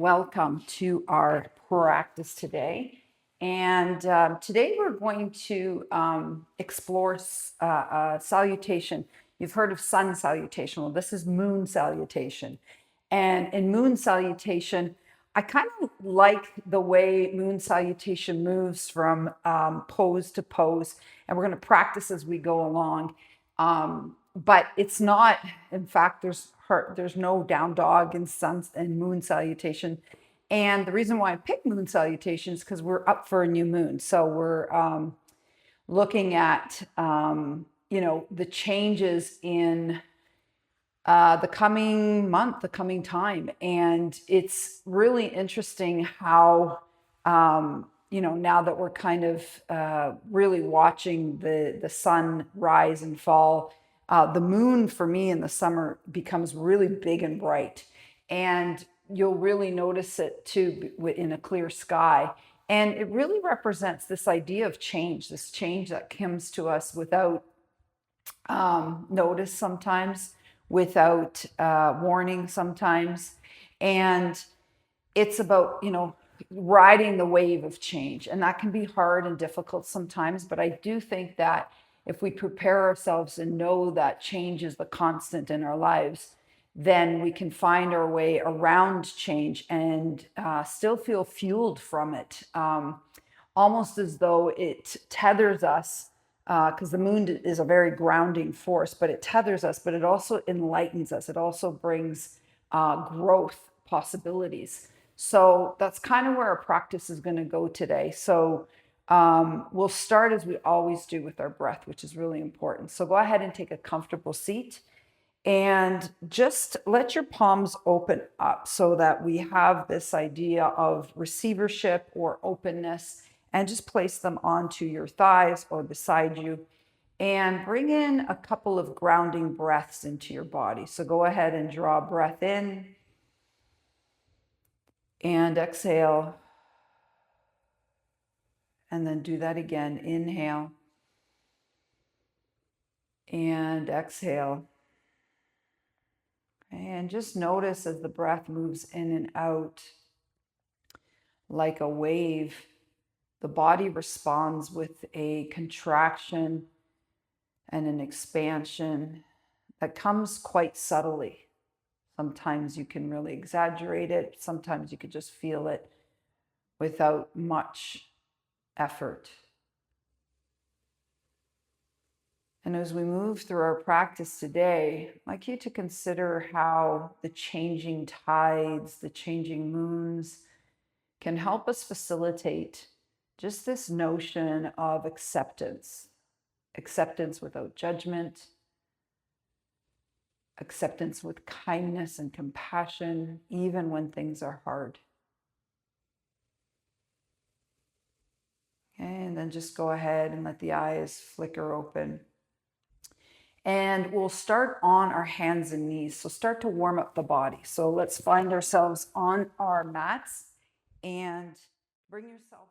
welcome to our practice today. And today we're going to explore salutation. You've heard of sun salutation. Well, this is moon salutation. And in moon salutation, I kind of like the way moon salutation moves from pose to pose. And we're going to practice as we go along. But it's not, in fact, there's no down dog in sun and moon salutation. And the reason why I picked moon salutation is because we're up for a new moon. So we're looking at, the changes in the coming month, the coming time. And it's really interesting how, now that we're kind of really watching the sun rise and fall, the moon for me in the summer becomes really big and bright. And you'll really notice it too in a clear sky. And it really represents this idea of change, this change that comes to us without notice sometimes, without warning sometimes. And it's about, riding the wave of change. And that can be hard and difficult sometimes. But I do think that if we prepare ourselves and know that change is the constant in our lives, then we can find our way around change and still feel fueled from it, almost as though it tethers us, because the moon is a very grounding force, but it tethers us, but it also enlightens us. It also brings growth possibilities. So that's kind of where our practice is going to go today. So we'll start as we always do with our breath, which is really important. So go ahead and take a comfortable seat and just let your palms open up so that we have this idea of receivership or openness, and just place them onto your thighs or beside you, and bring in a couple of grounding breaths into your body. So go ahead and draw a breath in and exhale. And then do that again. Inhale and exhale. And just notice as the breath moves in and out like a wave, the body responds with a contraction and an expansion that comes quite subtly. Sometimes you can really exaggerate it. Sometimes you could just feel it without much effort. And as we move through our practice today, I'd like you to consider how the changing tides, the changing moons can help us facilitate just this notion of acceptance. Acceptance without judgment, acceptance with kindness and compassion, even when things are hard. Okay, and then just go ahead and let the eyes flicker open. And we'll start on our hands and knees. So start to warm up the body. So let's find ourselves on our mats and bring yourself